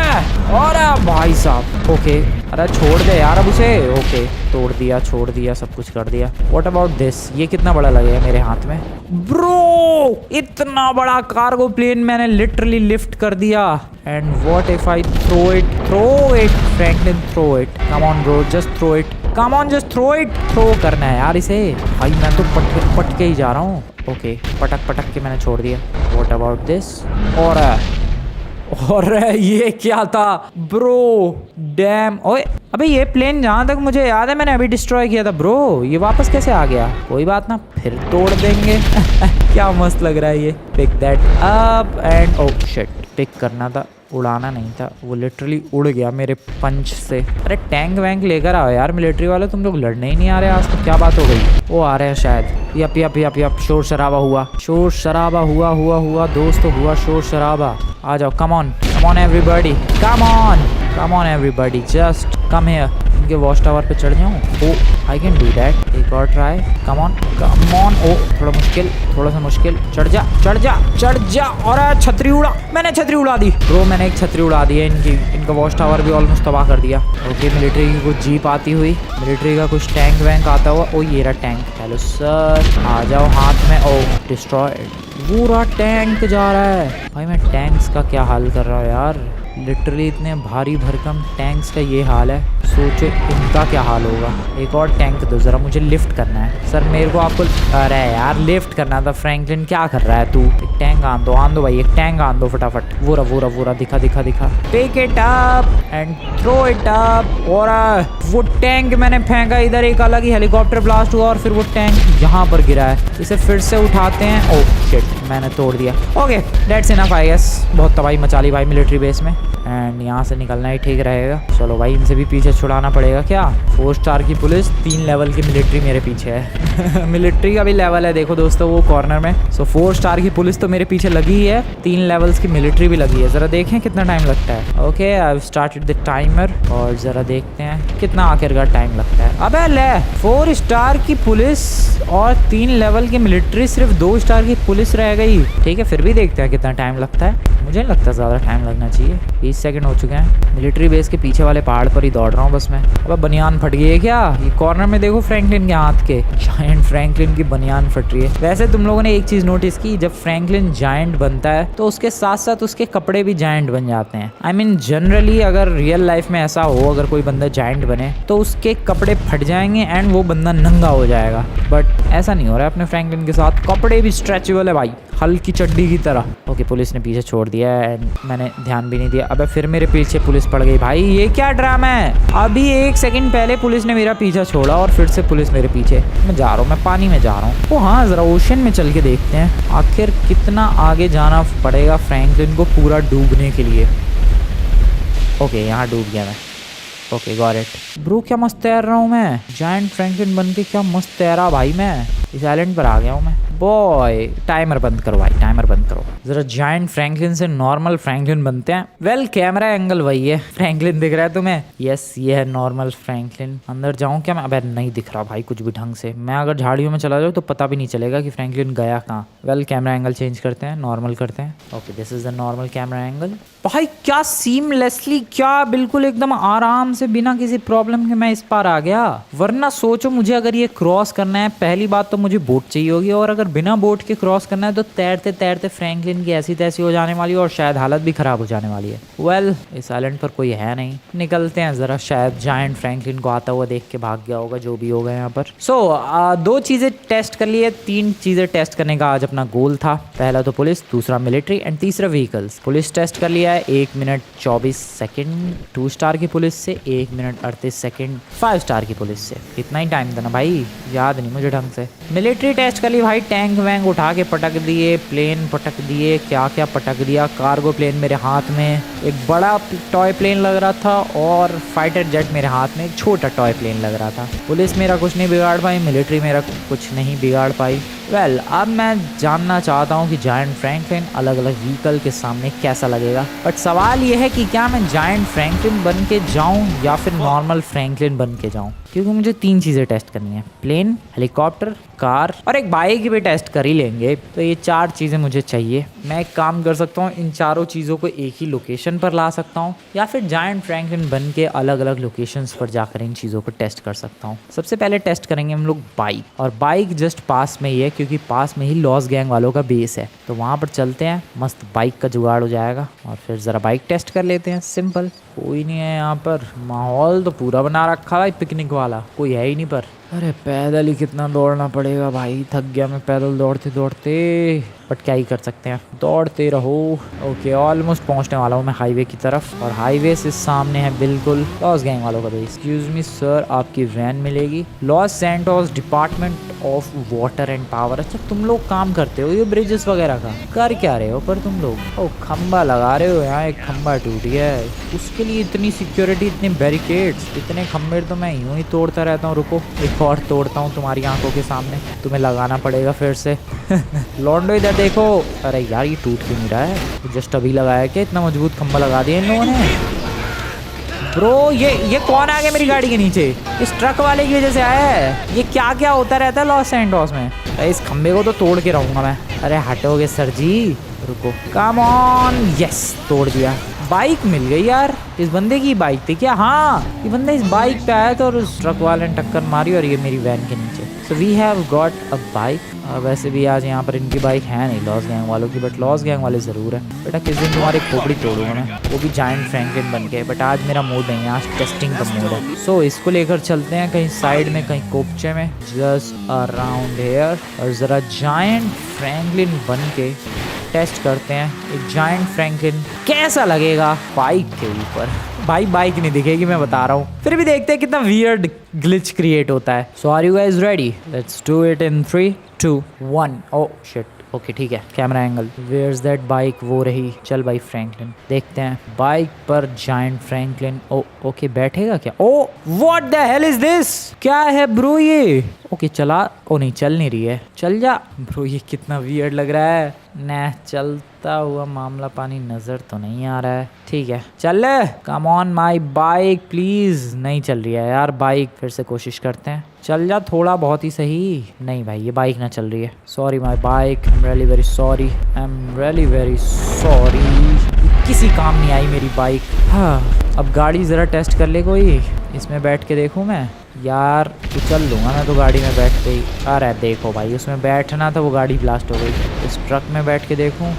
A: भाई साहब, ओके। अरे छोड़ दे यार अब उसे। ओके, तोड़ दिया, छोड़ दिया, सब कुछ कर दिया। What about this? ये कितना बड़ा लगेगा मेरे हाथ में ब्रो? इतना बड़ा कार्गो प्लेन मैंने लिटरली लिफ्ट कर दिया। And what if I throw it? Throw it Franklin, throw it. Come on bro, just throw it. Come on, just throw it. Throw करना है यार इसे भाई। मैं तो पट के ही जा रहा हूँ। ओके, पटक पटक के मैंने छोड़ दिया। What about this? और ये क्या था ब्रो? डैम। ओए अबे, ये प्लेन जहाँ तक मुझे याद है मैंने अभी डिस्ट्रॉय किया था ब्रो। ये वापस कैसे आ गया? कोई बात ना, फिर तोड़ देंगे। क्या मस्त लग रहा है ये। Pick that up and oh shit, pick करना था, उड़ाना नहीं था। वो लिटरली उड़ गया मेरे पंच से। अरे टैंक वैंक लेकर आओ यार मिलिट्री वाले, तुम लोग लड़ने ही नहीं आ रहे आज तो। क्या बात हो गई? वो आ रहे हैं शायद। यप यप यप यप, शोर शराबा हुआ, शोर शराबा हुआ दोस्तों, हुआ शोर शराबा। आ जाओ, come on everybody, come on everybody, just come here. के वॉच टावर पे चढ़ जाऊँ? Oh I can do that. एक और try. Come on come on. ओ थोड़ा सा मुश्किल। चढ़ जा। और छतरी उड़ा। मैंने छतरी उड़ा दी ब्रो, मैंने एक छतरी उड़ा दी है इनकी। इनका वॉच टावर भी ऑलमोस्ट तबाह कर दिया। ओके मिलिट्री की कुछ जीप आती हुई, मिलिट्री का कुछ टैंक वैंक आता हुआ। ओ ये रहा टैंक। हेलो सर, आ जाओ हाथ में। ओ डिस्ट्रॉयड। पूरा टैंक जा रहा है भाई। मैं टैंक्स का क्या हाल कर रहा हूँ यार, लिटरली इतने भारी भरकम टैंक्स का ये हाल है, सोचो इनका क्या हाल होगा। एक और टैंक दो ज़रा, मुझे लिफ्ट करना है सर मेरे को। आपको अरे यार लिफ्ट करना था। फ्रैंकलिन क्या कर रहा है तू? एक टैंक आन दो भाई, एक टैंक आन दो फटाफट। वो रहा दिखा। Pick it up and throw it up. और वो टैंक मैंने फेंका इधर, एक अलग ही हेलीकॉप्टर ब्लास्ट हुआ और फिर वो टैंक यहाँ पर गिरा है। इसे फिर से उठाते हैं। ओह शिट, मैंने तोड़ दिया। Okay that's enough I guess. बहुत तबाही मचा ली भाई मिलिट्री बेस में, एंड यहाँ से निकलना ही ठीक रहेगा। चलो भाई इनसे भी पीछे छुड़ाना पड़ेगा क्या। 4 स्टार की पुलिस, 3 लेवल की मिलिट्री मेरे पीछे है। मिलिट्री का भी लेवल है देखो दोस्तों वो कॉर्नर में। सो 4 स्टार की पुलिस तो मेरे पीछे लगी ही है, 3 लेवल्स की मिलिट्री भी लगी है। ज़रा देखें कितना टाइम लगता है। Okay I have started the timer और ज़रा देखते हैं कितना आखिरकार टाइम लगता है। अबे ले, 4 स्टार की पुलिस और 3 लेवल की मिलिट्री, सिर्फ 2 स्टार की पुलिस रह गई। ठीक है फिर भी देखते हैं कितना टाइम लगता है। मुझे नहीं लगता ज़्यादा टाइम लगना चाहिए। 20 सेकंड हो चुके हैं। मिलिट्री बेस के पीछे वाले पहाड़ पर ही दौड़ रहा हूँ बस मैं। अब बनियान फट गई है क्या? ये कॉर्नर में देखो फ्रैंकलिन के हाथ के, जायंट फ्रैंकलिन की बनियान फट रही है। वैसे तुम लोगों ने एक चीज़ नोटिस की, जब फ्रैंकलिन जायंट बनता है तो उसके साथ साथ उसके कपड़े भी जायंट बन जाते हैं। आई मीन जनरली अगर रियल लाइफ में ऐसा हो, अगर कोई बंदा जायंट बने तो उसके कपड़े फट जाएंगे एंड वो बंदा नंगा हो जाएगा। बट ऐसा नहीं हो रहा है अपने फ्रैंकलिन के साथ। कपड़े भी स्ट्रेचेबल है भाई, हल्की चड्डी की तरह। ओके पुलिस ने पीछे छोड़ दिया है एंड मैंने ध्यान भी नहीं दिया। अबे फिर मेरे पीछे पुलिस पड़ गई भाई, ये क्या ड्रामा है? अभी 1 सेकंड पहले पुलिस ने मेरा पीछा छोड़ा और फिर से पुलिस मेरे पीछे। मैं जा रहा हूँ, मैं पानी में जा रहा हूँ। ओ हाँ ज़रा ओशन में चल के देखते हैं आखिर कितना आगे जाना पड़ेगा फ्रैंकलिन को पूरा डूबने के लिए। ओके यहाँ डूब गया मैं। Okay got it. ब्रो क्या मस्त तैर रहा हूँ मैं, जायंट फ्रैंकलिन बन के क्या मस्त तैरा भाई। मैं इस आइलैंड पर आ गया हूँ मैं। बॉय टाइमर बंद करो भाई, टाइमर बंद करो। जरा जायंट फ्रैंकलिन से नॉर्मल फ्रैंकलिन बनते हैं। वेल कैमरा एंगल वही है। फ्रैंकलिन दिख रहा है तुम्हें? यस ये है नॉर्मल फ्रैंकलिन। अंदर जाऊं क्या मैं? अबे नहीं दिख रहा भाई कुछ भी ढंग से। मैं अगर झाड़ियों में चला जाऊँ तो पता भी नहीं चलेगा कि फ्रैंकलिन गया कहाँ। वेल कैमरा एंगल चेंज करते हैं, नॉर्मल करते हैं। Okay this is the normal camera angle. भाई क्या सीमलेसली, क्या बिल्कुल एकदम आराम से बिना किसी प्रॉब्लम के मैं इस पार आ गया। वरना सोचो मुझे अगर ये क्रॉस करना है, पहली बात तो मुझे बोट चाहिए होगी, और अगर बिना बोट के क्रॉस करना है तो तैरते तैरते फ्रैंकलिन की ऐसी तैसी हो जाने वाली है और शायद हालत भी खराब हो जाने वाली है। वेल इस आइलैंड पर कोई है नहीं, निकलते हैं ज़रा। शायद जायंट फ्रैंकलिन को आता हुआ देख के भाग गया होगा, जो भी होगा यहाँ पर। सो 2 चीज़ें टेस्ट कर लिए, 3 चीज़ें टेस्ट करने का आज अपना गोल था। पहला तो पुलिस, दूसरा मिलिट्री एंड तीसरा व्हीकल्स। पुलिस टेस्ट कर लिया है 1 मिनट 24 सेकेंड 2 स्टार की पुलिस से, 1 मिनट 38 सेकेंड 5 स्टार की पुलिस से। इतना ही टाइम था ना भाई, याद नहीं मुझे ढंग से। मिलिट्री टेस्ट कर ली भाई, टैंक वैंक उठा के पटक दिए, प्लेन पटक दिए, क्या क्या पटक दिया। कार्गो प्लेन मेरे हाथ में एक बड़ा टॉय प्लेन लग रहा था और फाइटर जेट मेरे हाथ में एक छोटा टॉय प्लेन लग रहा था। पुलिस मेरा कुछ नहीं बिगाड़ पाई, मिलिट्री मेरा कुछ नहीं बिगाड़ पाई। वेल अब मैं जानना चाहता हूँ कि जायंट फ्रैंकलिन अलग अलग व्हीकल के सामने कैसा लगेगा। बट सवाल ये है कि क्या मैं जायंट फ्रैंकलिन बन के जाऊँ या फिर नॉर्मल फ्रैंकलिन बन के जाऊँ, क्योंकि मुझे 3 चीज़ें टेस्ट करनी है। प्लेन, हेलीकॉप्टर, कार और एक बाइक भी टेस्ट कर ही लेंगे। तो ये 4 चीज़ें मुझे चाहिए। मैं एक काम कर सकता हूँ, इन चारों चीज़ों को एक ही लोकेशन पर ला सकता हूँ या फिर जायंट फ्रैंकलिन बन के अलग अलग लोकेशंस पर जाकर इन चीज़ों को टेस्ट कर सकता हूँ। सबसे पहले टेस्ट करेंगे हम लोग बाइक, और बाइक जस्ट पास में ही है क्योंकि पास में ही लॉस गैंग वालों का बेस है। तो वहाँ पर चलते हैं, मस्त बाइक का जुगाड़ हो जाएगा और फिर ज़रा बाइक टेस्ट कर लेते हैं। सिंपल, कोई नहीं है यहाँ पर। माहौल तो पूरा बना रखा है पिकनिक वाला, कोई है ही नहीं पर। अरे पैदल ही कितना दौड़ना पड़ेगा भाई, थक गया मैं पैदल दौड़ते दौड़ते। बट क्या ही कर सकते हैं, दौड़ते रहो। ओके ऑलमोस्ट पहुंचने वाला हूँ मैं हाईवे की तरफ, और हाईवे से सामने है बिल्कुल लॉस गैंग वालों का बेस। एक्सक्यूज मी सर, आपकी वैन मिलेगी। Los Santos department of water and power. अच्छा तुम लोग काम करते हो ये ब्रिजेस वगैरह का, कर क्या रहे हो पर तुम लोग? ओ खंबा लगा रहे हो, यहाँ एक खंबा टूट गया है, उसके लिए इतनी सिक्योरिटी, इतने बैरिकेड्स, इतने खंबे तो मैं यूं ही तोड़ता रहता हूँ। रुको एक और तोड़ता हूँ तुम्हारी आंखों के सामने, तुम्हें लगाना पड़ेगा फिर से। लॉन्डो इधर देखो। अरे यार ये टूट क्यों नहीं रहा है? जस्ट अभी लगाया क्या, इतना मजबूत खंबा लगा दिया इन लोगों ने। ब्रो ये कौन आ गया मेरी गाड़ी के नीचे? इस ट्रक वाले की वजह से आया है। ये क्या क्या होता रहता है लॉस सैंटोस में? इस खंबे को तो तोड़ के रहूंगा मैं। अरे हटोगे सर जी, रुको। कम ऑन, यस तोड़ दिया। बाइक मिल गई यार। इस बंदे की बाइक थी क्या? हाँ, ये बंदा इस बाइक पे आया था और उस ट्रक वाले ने टक्कर मारी और ये मेरी वैन के नीचे। So we have got a bike. वैसे भी आज यहाँ पर इनकी बाइक है नहीं लॉस गैंग वालों की, बट लॉस गैंग वाले ज़रूर है। बेटा किस दिन तुम्हारी खोपड़ी तोड़ूंगा मैं, वो भी जायंट फ्रैंकलिन बन के। बट आज मेरा मूड नहीं है, आज टेस्टिंग का मूड है। सो इसको लेकर चलते हैं कहीं साइड में, कहीं कोपचे में, जस्ट अराउंड हेयर, और ज़रा जायंट फ्रैंकलिन बन के टेस्ट करते हैं एक जायंट फ्रैंकलिन कैसा लगेगा बाइक के ऊपर। भाई बाइक नहीं दिखेगी मैं बता रहा हूँ, फिर भी देखते हैं कितना वियर्ड ग्लिच क्रिएट होता है। So are you guys ready? Let's do it in 3, 2, 1। Oh shit, okay ठीक है। Camera angle, where is that bike? वो रही। चल भाई फ्रैंकलिन देखते हैं बाइक पर जायंट फ्रैंकलिन। ओ ओके बैठेगा क्या? Oh what the hell is this? क्या है ब्रो ये? ओके चला। ओ नहीं चल नहीं रही है, चल जा ब्रो। ये कितना वियर्ड लग रहा है। न चलता हुआ मामला पानी नजर तो नहीं आ रहा है। ठीक है चल, come on my bike please. नहीं चल रही है यार बाइक, फिर से कोशिश करते हैं। चल जा थोड़ा बहुत ही सही। नहीं भाई ये बाइक ना चल रही है। Sorry my bike, I am really very sorry, I am really very sorry. किसी काम नहीं आई मेरी बाइक। हाँ अब गाड़ी ज़रा टेस्ट कर ले कोई, इसमें बैठ के देखूँ मैं। यार तो चल लूँगा मैं तो गाड़ी में बैठ के ही। अरे देखो भाई उसमें बैठना था, वो गाड़ी ब्लास्ट हो गई। इस ट्रक में बैठ के देखूँ।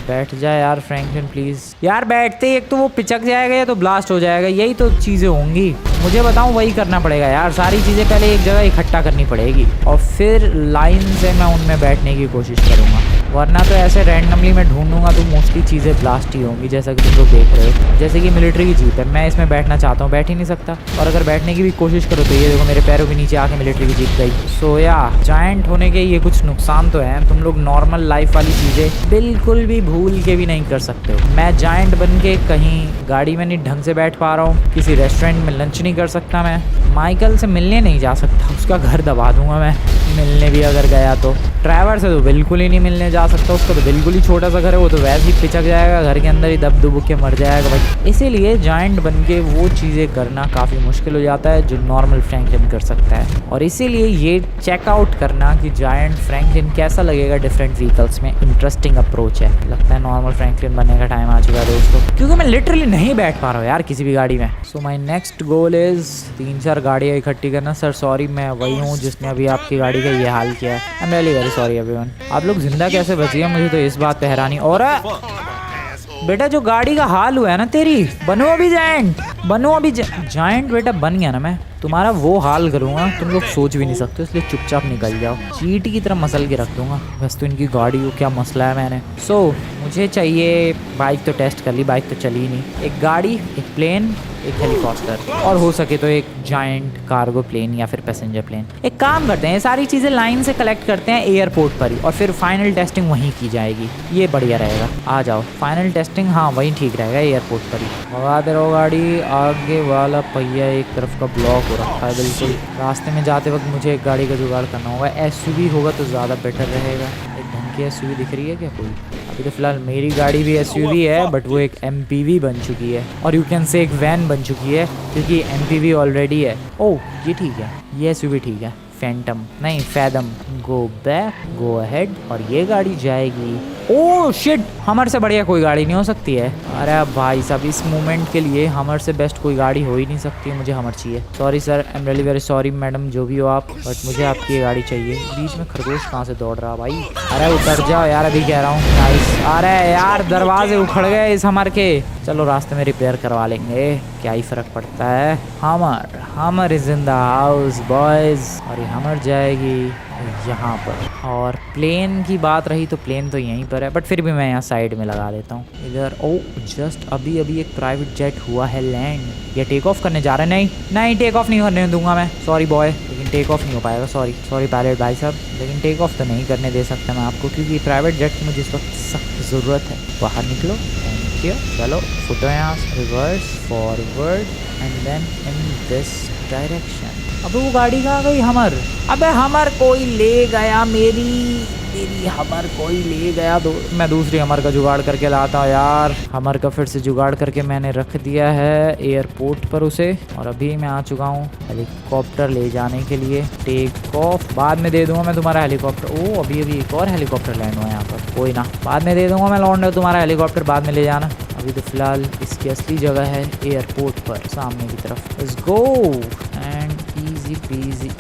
A: बैठ जाए यार फ्रैंकलिन प्लीज़। यार बैठते ही एक तो वो पिचक जाएगा या तो ब्लास्ट हो जाएगा, यही तो चीज़ें होंगी। मुझे बताऊँ वही करना पड़ेगा यार, सारी चीज़ें पहले एक जगह इकट्ठा करनी पड़ेगी और फिर लाइन से मैं उनमें बैठने की कोशिश करूँगा, वरना तो ऐसे रैंडमली मैं ढूंढूंगा तो मोस्टली चीज़ें ब्लास्ट ही होंगी। जैसा कि तुम लोग देख रहे हो, जैसे कि मिलिट्री की जीप है, मैं इसमें बैठना चाहता हूँ, बैठ ही नहीं सकता। और अगर बैठने की भी कोशिश करो तो ये देखो मेरे पैरों के नीचे आके मिलिट्री की जीप गई। सो या जायंट होने के ये कुछ नुकसान तो हैं, तुम लोग नॉर्मल लाइफ वाली चीज़ें बिल्कुल भी भूल के भी नहीं कर सकते हो। मैं जायंट बन के कहीं गाड़ी में नहीं ढंग से बैठ पा रहा हूँ, किसी रेस्टोरेंट में लंच नहीं कर सकता, मैं माइकल से मिलने नहीं जा सकता, उसका घर दबा दूंगा मैं मिलने भी अगर गया तो। ड्राइवर से तो बिल्कुल ही नहीं मिलने जा सकता, उसका तो बिल्कुल ही छोटा सा घर है, वो तो वैसे ही पिचक जाएगा, घर के अंदर ही दब दुब के मर जाएगा भाई। इसीलिए जायंट बन के वो चीज़ें करना काफ़ी मुश्किल हो जाता है जो नॉर्मल फ्रैंकलिन कर सकता है। और इसीलिए ये चेकआउट करना कि जायंट फ्रैंकलिन कैसा लगेगा डिफरेंट व्हीकल्स में, इंटरेस्टिंग अप्रोच है। लगता है नॉर्मल फ्रैंकलिन बनने का टाइम आ चुका है दोस्तों, क्योंकि मैं लिटरली नहीं बैठ पा रहा हूँ यार किसी भी गाड़ी में। सो माई नेक्स्ट गोल इज़ 3-4 गाड़ियाँ इकट्ठी करना। सर सॉरी, मैं वही हूँ जिसने अभी आपकी गाड़ी का ये हाल किया है। I am really very sorry everyone. आप लोग जिंदा कैसे बची है मुझे तो इस बात पे हैरानी। और बेटा जो गाड़ी का हाल हुआ है ना तेरी, बनो अभी जायंट, बनो अभी जायंट बेटा बन गया ना मैं, तुम्हारा वो हाल करूँगा तुम लोग सोच भी नहीं सकते, इसलिए चुपचाप निकल जाओ। चींटी की तरह मसल के रख दूंगा। बस तो इनकी गाड़ी को क्या मसला है मैंने। सो मुझे चाहिए, बाइक तो टेस्ट कर ली, बाइक तो चली ही नहीं, एक गाड़ी, एक प्लेन, एक हेलीकॉप्टर, और हो सके तो एक जायंट कार्गो प्लेन या फिर पैसेंजर प्लेन। एक काम करते हैं, ये सारी चीज़ें लाइन से कलेक्ट करते हैं एयरपोर्ट पर ही, और फिर फाइनल टेस्टिंग वहीं की जाएगी। ये बढ़िया रहेगा। आ जाओ फाइनल टेस्टिंग, हाँ वहीं ठीक रहेगा, एयरपोर्ट पर ही। भगा दे रहो गाड़ी, आगे वाला पहिया एक तरफ का ब्लॉक हो रखा है बिल्कुल। रास्ते में जाते वक्त मुझे एक गाड़ी का जुगाड़ करना होगा। एसयूवी होगा तो ज़्यादा बेटर रहेगा। एक ढंग की एसयूवी दिख रही है क्या कोई? अभी तो फिलहाल मेरी गाड़ी भी एसयूवी है, बट वो एक एमपीवी बन चुकी है, और यू कैन से एक वैन बन चुकी है, क्योंकि एमपीवी ऑलरेडी है। ओह ये ठीक है, ये एसयूवी ठीक है। फैंटम नहीं, fathom. Go back, go ahead, और ये गाड़ी जाएगी। ओह शिट, हमर से बढ़िया कोई गाड़ी नहीं हो सकती है। अरे भाई साहब, इस मोमेंट के लिए हमर से बेस्ट कोई गाड़ी हो ही नहीं सकती है। मुझे हमर चाहिए। Sorry sir, I am really very sorry madam, जो भी हो आप, बट मुझे आपकी ये गाड़ी चाहिए। बीच में खरगोश कहाँ से दौड़ रहा भाई? अरे उतर जाओ यार, अभी कह रहा हूँ। नाइस। अरे यार दरवाजे उखड़ गए इस हमर के। चलो रास्ते में रिपेयर करवा लेंगे, क्या ही फ़र्क पड़ता है। हमर is in the house boys, और ये हमर जाएगी यहाँ पर। और प्लेन की बात रही तो प्लेन तो यहीं पर है, बट फिर भी मैं यहाँ साइड में लगा देता हूँ इधर। ओ जस्ट अभी एक प्राइवेट जेट हुआ है लैंड। ये टेक ऑफ करने जा रहे हैं। नहीं टेक ऑफ नहीं करने दूंगा मैं, सॉरी बॉय, लेकिन टेक ऑफ नहीं हो पाएगा। सॉरी पायलट भाई साहब, लेकिन टेक ऑफ तो नहीं करने दे सकता मैं आपको, क्योंकि प्राइवेट जेट की मुझे इस वक्त सख्त ज़रूरत है। बाहर निकलो, थैंक यू। चलो फुटो यहाँ, reverse, forward, and then in this direction. अब वो गाड़ी कहाँ गई? हमर। अबे हमर कोई ले गया मेरी। तेरी हमर कोई ले गया। मैं दूसरी हमर का जुगाड़ करके लाता हूँ यार। हमर का फिर से जुगाड़ करके मैंने रख दिया है एयरपोर्ट पर उसे, और अभी मैं आ चुका हूँ हेलीकॉप्टर ले जाने के लिए। टेक ऑफ बाद में दे दूंगा मैं तुम्हारा हेलीकॉप्टर। ओ अभी एक और हेलीकॉप्टर लैंड हुआ यहाँ पर, कोई ना बाद में दे दूंगा मैं लौंडा तुम्हारा हेलीकॉप्टर, बाद में ले जाना। अभी तो फिलहाल इसकी असली जगह है एयरपोर्ट पर सामने की तरफ। Let's go and easy peasy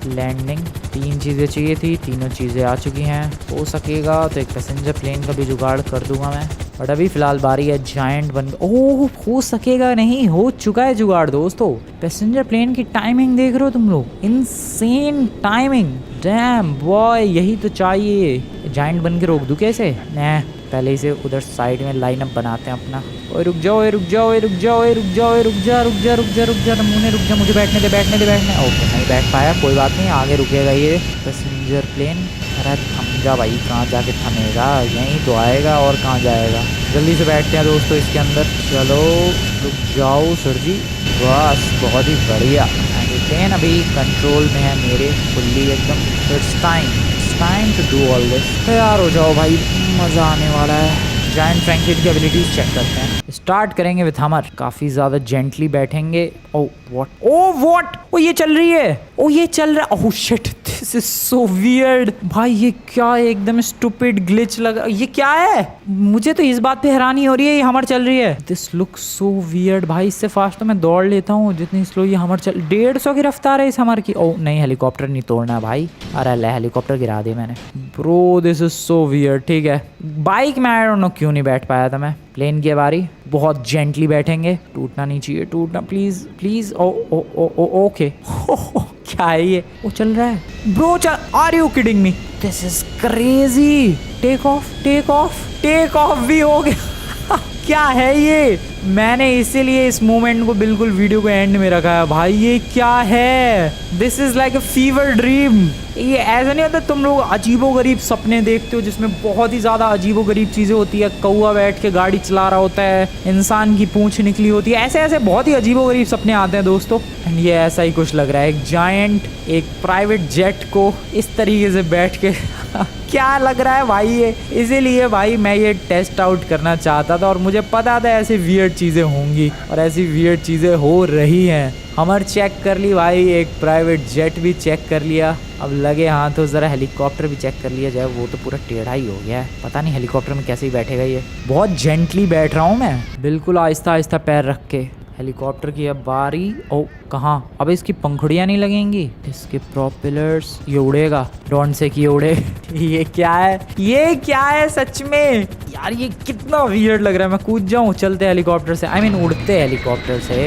A: landing. 3 चीज़ें चाहिए थी, तीनों चीज़ें आ चुकी हैं। हो सकेगा तो एक पैसेंजर प्लेन का भी जुगाड़ कर दूंगा मैं, बट अभी फिलहाल बारी है जायंट बन। ओह हो सकेगा नहीं, हो चुका है जुगाड़ दोस्तों। पैसेंजर प्लेन की टाइमिंग देख रहे हो तुम लोग, इनसेन टाइमिंग। डैम बॉय यही तो चाहिए। जायंट बन के रोक दूँ कैसे? न पहले इसे उधर साइड में लाइन अप बनाते हैं अपना। ओए रुक जाओ, रुक जाओ, रुक जाओ, रुक जाओ, रुक जा रुक जा रुक जा रुक जा नमूने रुक जा, मुझे बैठने दे बैठने दे बैठने। ओके नहीं बैठ पाया, कोई बात नहीं, आगे रुकेगा ये पैसेंजर प्लेन। अरे थम जा भाई, कहाँ जाके थमेगा, यहीं तो आएगा और कहाँ जाएगा। जल्दी से बैठते हैं दोस्तों इसके अंदर। चलो रुक जाओ सर जी, बस बहुत ही बढ़िया। प्लेन अभी कंट्रोल में है मेरे फुल्ली एकदम। It's time to do all this. तैयार हो जाओ भाई, मज़ा आने वाला है। जायंट फ्रैंकलिन की एबिलिटीज चेक करते हैं। स्टार्ट करेंगे विथ हमर। काफ़ी ज़्यादा जेंटली बैठेंगे। ओ व्हाट ओ ये चल रही है, ओ ये चल रहा है। Oh shit this is so weird भाई, ये क्या एकदम स्टूपिड ग्लिच लगा। ये क्या है? मुझे तो इस बात पे हैरानी हो रही है ये हमर चल रही है। दिस लुक सो वियर्ड भाई, इससे फास्ट तो मैं दौड़ लेता हूँ जितनी स्लो ये हमर चल। 150 की रफ्तार है इस हमर की। ओ नहीं हेलीकॉप्टर नहीं तोड़ना भाई। अरे ले हेलीकॉप्टर गिरा दिया मैंने। Bro this is so weird. ठीक है बाइक में आई डोंट नो क्यों नहीं बैठ पाया था मैं। प्लेन की बारी, बहुत जेंटली बैठेंगे, टूटना नहीं चाहिए, टूटना please please. Oh oh oh oh okay क्या है ये? वो चल रहा है ब्रो, चल। Are you kidding me? This is crazy. Take off भी हो गया क्या है ये? मैंने इसीलिए इस मोमेंट को बिल्कुल वीडियो को एंड में रखा है भाई। ये क्या है? This is like a fever dream. ये ऐसा नहीं होता तुम लोग अजीबोगरीब सपने देखते हो जिसमें बहुत ही ज़्यादा अजीबोगरीब चीज़ें होती है। कौवा बैठ के गाड़ी चला रहा होता है, इंसान की पूंछ निकली होती है, ऐसे ऐसे बहुत ही अजीबोगरीब सपने आते हैं दोस्तों। एंड ये ऐसा ही कुछ लग रहा है। एक जायंट एक प्राइवेट जेट को इस तरीके से बैठ के क्या लग रहा है भाई ये? इसीलिए भाई मैं ये टेस्ट आउट करना चाहता था और मुझे पता था ऐसी वियर्ड चीज़ें होंगी और ऐसी वियर्ड चीज़ें हो रही हैं। हमर चेक कर ली भाई, एक प्राइवेट जेट भी चेक कर लिया। अब लगे हाथों ज़रा हेलीकॉप्टर भी चेक कर लिया जाए। वो तो पूरा टेढ़ा ही हो गया है, पता नहीं हेलीकॉप्टर में कैसे ही बैठेगा ये। बहुत जेंटली बैठ रहा हूँ मैं, बिल्कुल आहिस्ता आहिस्ता पैर रख के। हेलीकॉप्टर की अब बारी। ओ कहाँ? अब इसकी पंखुड़ियाँ नहीं लगेंगी, इसके प्रोपेलर्स। ये उड़ेगा, डोंट से कि उड़े ये क्या है? ये क्या है सच में यार? ये कितना वियर्ड लग रहा है। मैं कूद जाऊँ चलते हेलीकॉप्टर से, आई मीन उड़ते हेलीकॉप्टर से।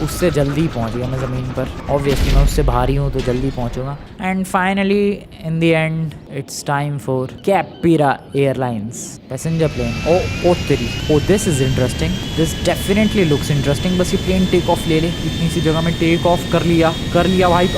A: उससे जल्दी पहुँच गया मैं ज़मीन पर। ऑब्वियसली मैं उससे भारी हूँ तो जल्दी पहुँचूंगा। And finally in the end it's time for Caipira airlines passenger plane. ओ तेरी, oh this is interesting, this definitely looks interesting. बस ये प्लेन टेक ऑफ ले इतनी सी जगह में टेक ऑफ कर लिया भाई।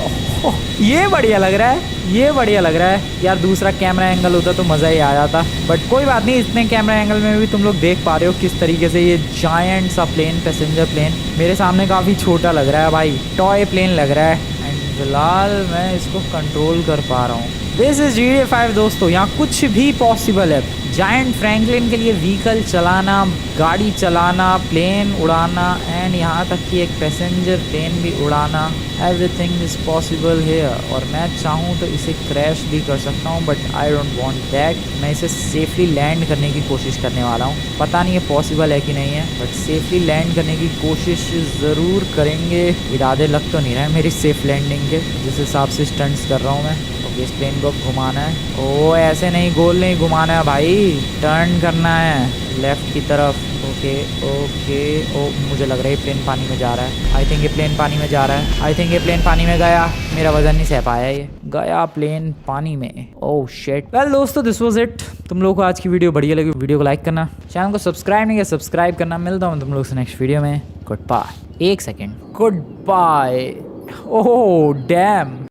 A: ये बढ़िया लग रहा है, ये बढ़िया लग रहा है यार। दूसरा कैमरा एंगल होता तो मज़ा ही आ जाता, बट कोई बात नहीं। इतने कैमरा एंगल में भी तुम लोग देख पा रहे हो किस तरीके से ये जायंट सा प्लेन पैसेंजर प्लेन मेरे सामने काफ़ी छोटा लग रहा है भाई। टॉय प्लेन लग रहा है एंड फिलहाल मैं इसको कंट्रोल कर पा रहा हूँ। दिस इज GTA 5 दोस्तों, यहाँ कुछ भी पॉसिबल है। जायंट फ्रैंकलिन के लिए व्हीकल चलाना, गाड़ी चलाना, प्लेन उड़ाना एंड यहाँ तक कि एक पैसेंजर प्लेन भी उड़ाना, एवरीथिंग इज पॉसिबल हियर। और मैं चाहूँ तो इसे क्रैश भी कर सकता हूँ, but I don't want that. मैं इसे सेफली लैंड करने की कोशिश करने वाला हूँ। पता नहीं ये पॉसिबल है कि नहीं है, बट सेफली लैंड करने की कोशिश ज़रूर करेंगे। इरादे लग तो नहीं रहे मेरी सेफ लैंडिंग के, जिस हिसाब से स्टंट्स कर रहा हूँ मैं। इस प्लेन को घुमाना है। ओ ऐसे नहीं, गोल नहीं घुमाना है भाई, टर्न करना है लेफ्ट की तरफ। ओके ओ मुझे लग रहा है प्लेन पानी में जा रहा है। आई थिंक ये प्लेन पानी में जा रहा है। आई थिंक ये प्लेन पानी में गया, मेरा वजन नहीं सह पाया, ये गया प्लेन पानी में। Oh shit. वेल दोस्तों दिस वाज इट। तुम लोगों को आज की वीडियो बढ़िया लगी, वीडियो को लाइक करना, चैनल को सब्सक्राइब नहीं किया सब्सक्राइब करना। मिलता हूँ तुम लोग से नेक्स्ट वीडियो में। Goodbye. एक second, goodbye. Oh dam.